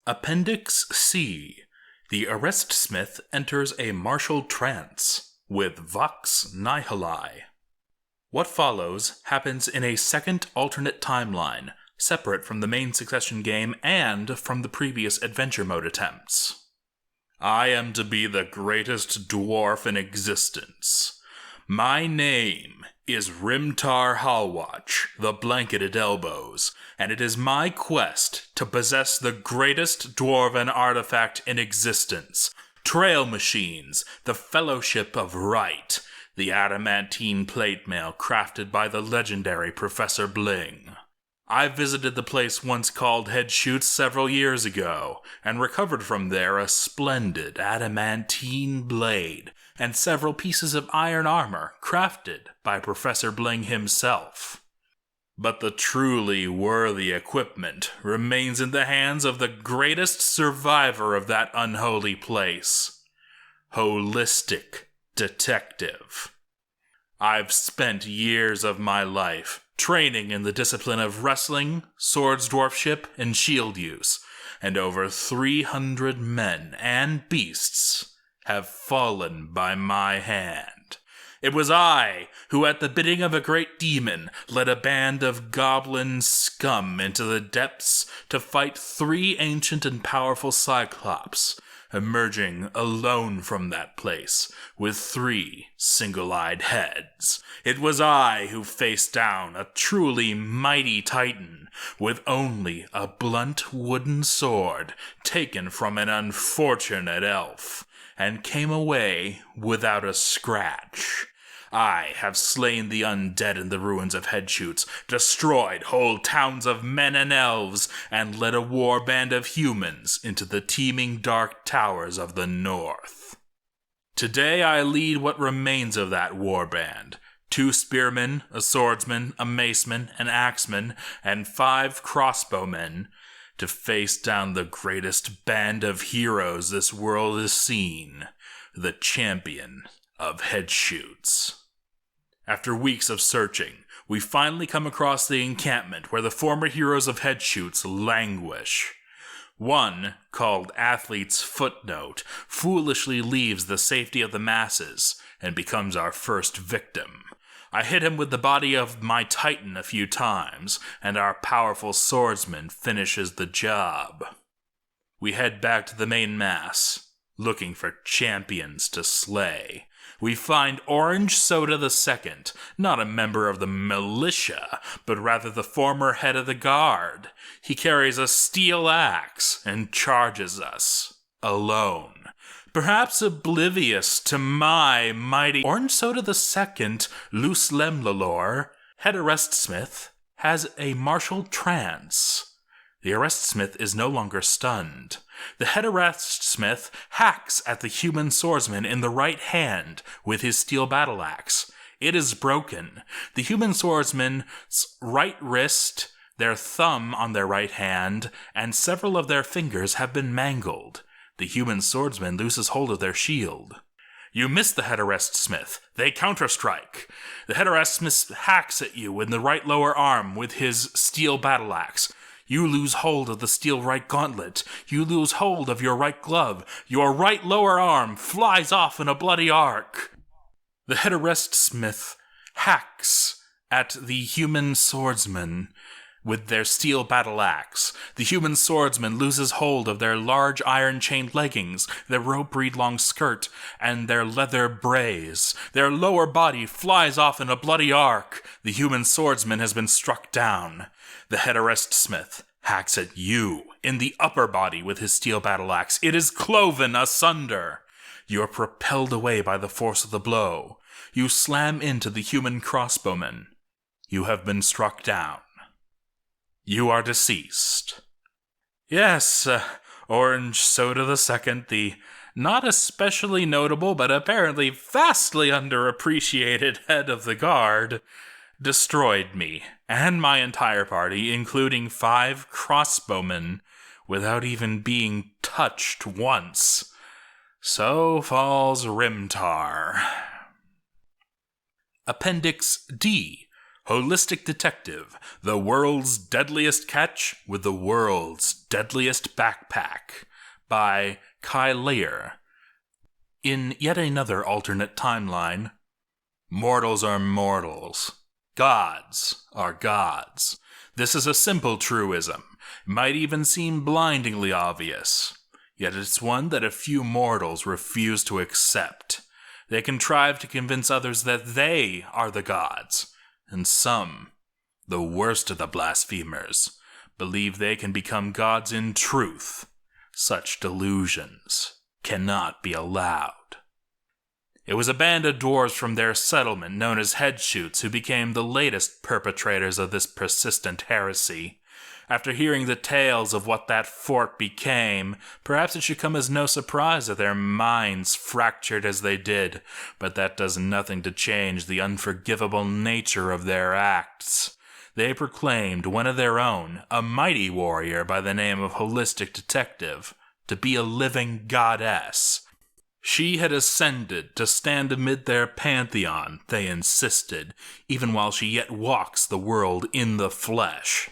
Appendix C. The arrestsmith enters a martial trance with Vox Nihili. What follows happens in a second alternate timeline, separate from the main Succession game and from the previous adventure mode attempts. I am to be the greatest dwarf in existence. My name is Rimtar Halwatch, the Blanketed Elbows, and it is my quest to possess the greatest dwarven artifact in existence, Trail Machines, the Fellowship of Right, the adamantine plate mail crafted by the legendary Professor Bling. I visited the place once called Headshoots several years ago, and recovered from there a splendid adamantine blade, and several pieces of iron armor crafted by Professor Bling himself. But the truly worthy equipment remains in the hands of the greatest survivor of that unholy place, Holistic Detective. I've spent years of my life training in the discipline of wrestling, swords dwarfship, and shield use, and over 300 men and beasts have fallen by my hand. It was I who, at the bidding of a great demon, led a band of goblin scum into the depths to fight 3 ancient and powerful cyclops, emerging alone from that place with 3 single-eyed heads. It was I who faced down a truly mighty titan with only a blunt wooden sword taken from an unfortunate elf, and came away without a scratch. I have slain the undead in the ruins of Headshoots, destroyed whole towns of men and elves, and led a war band of humans into the teeming dark towers of the north. Today I lead what remains of that war band, 2 spearmen, a swordsman, a maceman, an axeman, and 5 crossbowmen, to face down the greatest band of heroes this world has seen, the champion of Headshoots. After weeks of searching, we finally come across the encampment where the former heroes of Headshoots languish. One, called Athlete's Footnote, foolishly leaves the safety of the masses and becomes our first victim. I hit him with the body of my titan a few times, and our powerful swordsman finishes the job. We head back to the main mass, looking for champions to slay. We find Orange Soda II, not a member of the militia, but rather the former head of the guard. He carries a steel axe and charges us, alone. Perhaps oblivious to my mighty Orange Soda II, Luce Lemlalore, head arrestsmith, has a martial trance. The arrestsmith is no longer stunned. The head arrestsmith hacks at the human swordsman in the right hand with his steel battle axe. It is broken. The human swordsman's right wrist, their thumb on their right hand, and several of their fingers have been mangled. The human swordsman loses hold of their shield. You miss the head arrestsmith. They counterstrike. The head arrestsmith hacks at you in the right lower arm with his steel battle axe. You lose hold of the steel right gauntlet. You lose hold of your right glove. Your right lower arm flies off in a bloody arc. The head arrestsmith hacks at the human swordsman with their steel battle axe. The human swordsman loses hold of their large iron-chained leggings, their rope-reed-long skirt, and their leather brace. Their lower body flies off in a bloody arc. The human swordsman has been struck down. The head arrestsmith hacks at you in the upper body with his steel battle axe. It is cloven asunder. You are propelled away by the force of the blow. You slam into the human crossbowman. You have been struck down. You are deceased. Yes, Orange Soda II, the not especially notable but apparently vastly underappreciated head of the guard, destroyed me and my entire party, including 5 crossbowmen, without even being touched once. So falls Rimtar. Appendix D. Holistic Detective, the world's deadliest catch with the world's deadliest backpack, by Kai Layer. In yet another alternate timeline, mortals are mortals. Gods are gods. This is a simple truism. It might even seem blindingly obvious. Yet it's one that a few mortals refuse to accept. They contrive to convince others that they are the gods. And some, the worst of the blasphemers, believe they can become gods in truth. Such delusions cannot be allowed. It was a band of dwarves from their settlement known as Headshoots who became the latest perpetrators of this persistent heresy. After hearing the tales of what that fort became, perhaps it should come as no surprise that their minds fractured as they did, but that does nothing to change the unforgivable nature of their acts. They proclaimed one of their own, a mighty warrior by the name of Holistic Detective, to be a living goddess. She had ascended to stand amid their pantheon, they insisted, even while she yet walks the world in the flesh.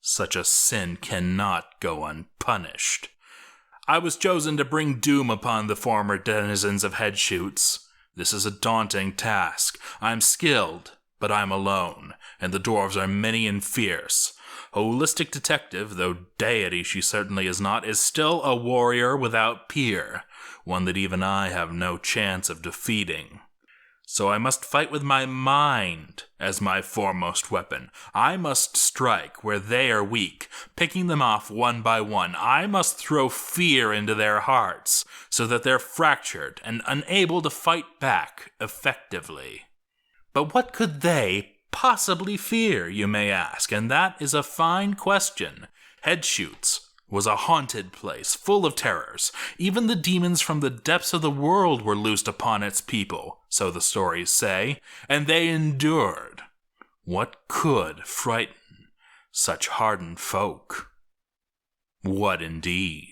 Such a sin cannot go unpunished. I was chosen to bring doom upon the former denizens of Headshoots. This is a daunting task. I'm skilled, but I'm alone, and the dwarves are many and fierce. Holistic Detective, though deity she certainly is not, is still a warrior without peer, one that even I have no chance of defeating. So I must fight with my mind as my foremost weapon. I must strike where they are weak, picking them off one by one. I must throw fear into their hearts, so that they're fractured and unable to fight back effectively. But what could they possibly fear, you may ask, and that is a fine question. Headshoots was a haunted place, full of terrors. Even the demons from the depths of the world were loosed upon its people, so the stories say, and they endured. What could frighten such hardened folk? What indeed?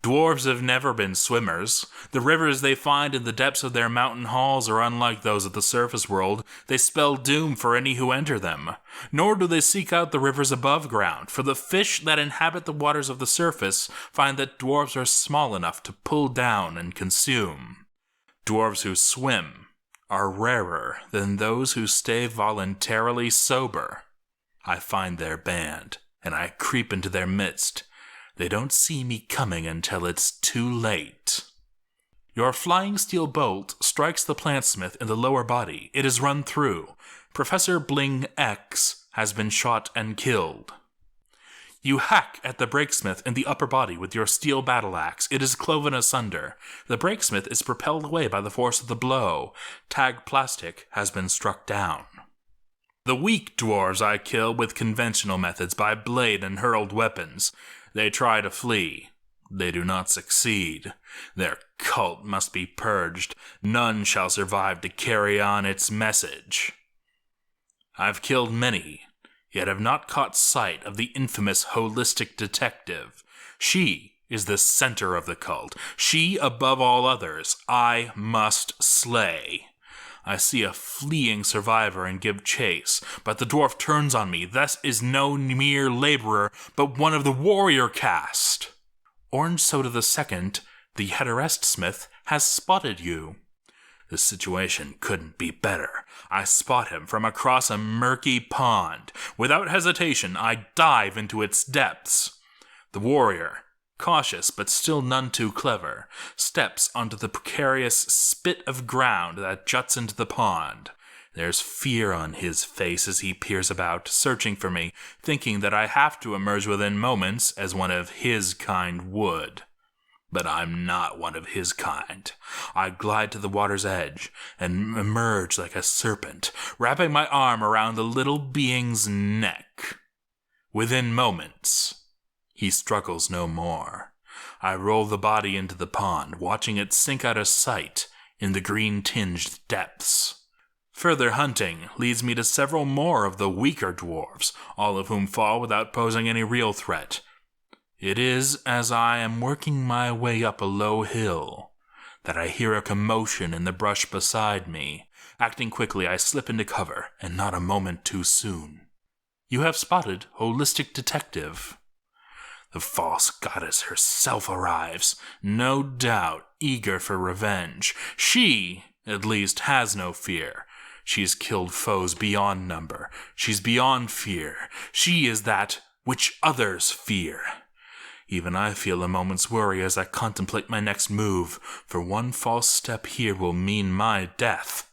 Dwarves have never been swimmers. The rivers they find in the depths of their mountain halls are unlike those of the surface world. They spell doom for any who enter them. Nor do they seek out the rivers above ground, for the fish that inhabit the waters of the surface find that dwarves are small enough to pull down and consume. Dwarves who swim are rarer than those who stay voluntarily sober. I find their band, and I creep into their midst. They don't see me coming until it's too late. Your flying steel bolt strikes the plantsmith in the lower body. It is run through. Professor Bling X has been shot and killed. You hack at the brakesmith in the upper body with your steel battle axe. It is cloven asunder. The brakesmith is propelled away by the force of the blow. Tag Plastic has been struck down. The weak dwarves I kill with conventional methods by blade and hurled weapons. They try to flee. They do not succeed. Their cult must be purged. None shall survive to carry on its message. I've killed many, yet have not caught sight of the infamous Holistic Detective. She is the center of the cult. She, above all others, I must slay. I see a fleeing survivor and give chase, but the dwarf turns on me. This is no mere laborer, but one of the warrior caste. Orange Soda II, the heresy smith, has spotted you. The situation couldn't be better. I spot him from across a murky pond. Without hesitation, I dive into its depths. The warrior, cautious but still none too clever, steps onto the precarious spit of ground that juts into the pond. There's fear on his face as he peers about, searching for me, thinking that I have to emerge within moments as one of his kind would. But I'm not one of his kind. I glide to the water's edge and emerge like a serpent, wrapping my arm around the little being's neck. Within moments, he struggles no more. I roll the body into the pond, watching it sink out of sight in the green-tinged depths. Further hunting leads me to several more of the weaker dwarves, all of whom fall without posing any real threat. It is as I am working my way up a low hill that I hear a commotion in the brush beside me. Acting quickly, I slip into cover, and not a moment too soon. You have spotted Holistic Detective. The false goddess herself arrives, no doubt eager for revenge. She, at least, has no fear. She's killed foes beyond number. She's beyond fear. She is that which others fear. Even I feel a moment's worry as I contemplate my next move, for one false step here will mean my death.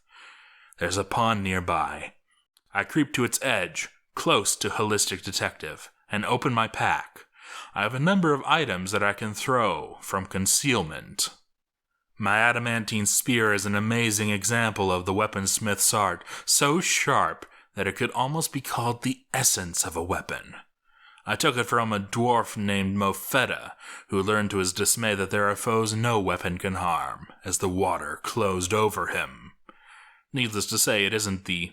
There's a pond nearby. I creep to its edge, close to Holistic Detective, and open my pack. I have a number of items that I can throw from concealment. My adamantine spear is an amazing example of the weaponsmith's art, so sharp that it could almost be called the essence of a weapon. I took it from a dwarf named Mofetta, who learned to his dismay that there are foes no weapon can harm, as the water closed over him. Needless to say, it isn't the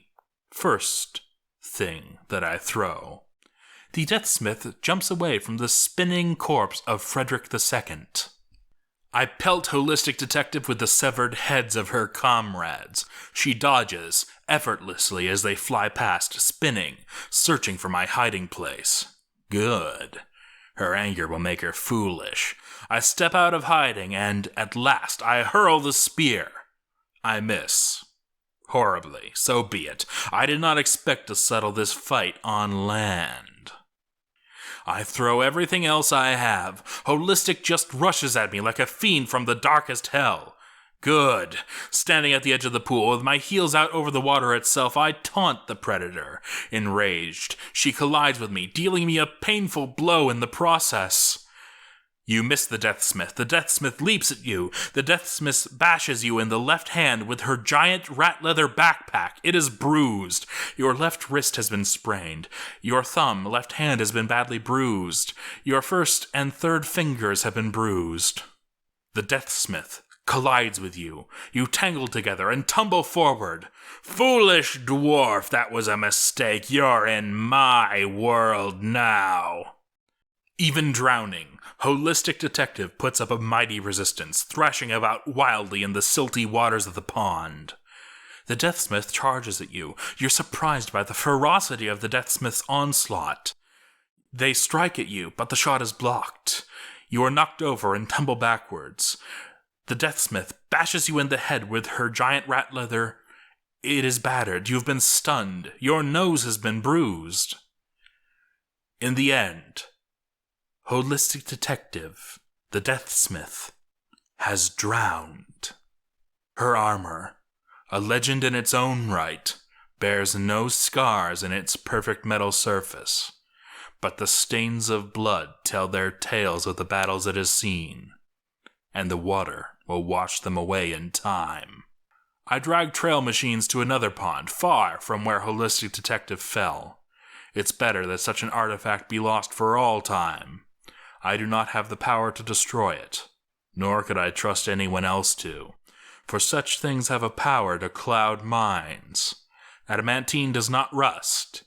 first thing that I throw. The deathsmith jumps away from the spinning corpse of Frederick II. I pelt Holistic Detective with the severed heads of her comrades. She dodges effortlessly as they fly past, spinning, searching for my hiding place. Good. Her anger will make her foolish. I step out of hiding, and at last I hurl the spear. I miss. Horribly, so be it. I did not expect to settle this fight on land. I throw everything else I have. Holistic just rushes at me like a fiend from the darkest hell. Good. Standing at the edge of the pool, with my heels out over the water itself, I taunt the predator. Enraged, she collides with me, dealing me a painful blow in the process. You miss the deathsmith. The deathsmith leaps at you. The deathsmith bashes you in the left hand with her giant rat leather backpack. It is bruised. Your left wrist has been sprained. Your thumb, left hand has been badly bruised. Your first and third fingers have been bruised. The deathsmith collides with you. You tangle together and tumble forward. Foolish dwarf, that was a mistake. You're in my world now. Even drowning, Holistic Detective puts up a mighty resistance, thrashing about wildly in the silty waters of the pond. The deathsmith charges at you. You're surprised by the ferocity of the deathsmith's onslaught. They strike at you, but the shot is blocked. You are knocked over and tumble backwards. The deathsmith bashes you in the head with her giant rat leather. It is battered. You've been stunned. Your nose has been bruised. In the end, Holistic Detective, the deathsmith, has drowned. Her armor, a legend in its own right, bears no scars in its perfect metal surface, but the stains of blood tell their tales of the battles it has seen, and the water will wash them away in time. I dragged trail machines to another pond, far from where Holistic Detective fell. It's better that such an artifact be lost for all time. I do not have the power to destroy it, nor could I trust anyone else to, for such things have a power to cloud minds. Adamantine does not rust.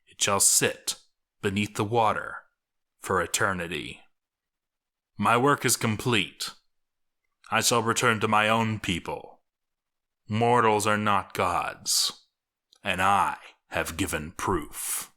It shall sit beneath the water for eternity. My work is complete. I shall return to my own people. Mortals are not gods, and I have given proof.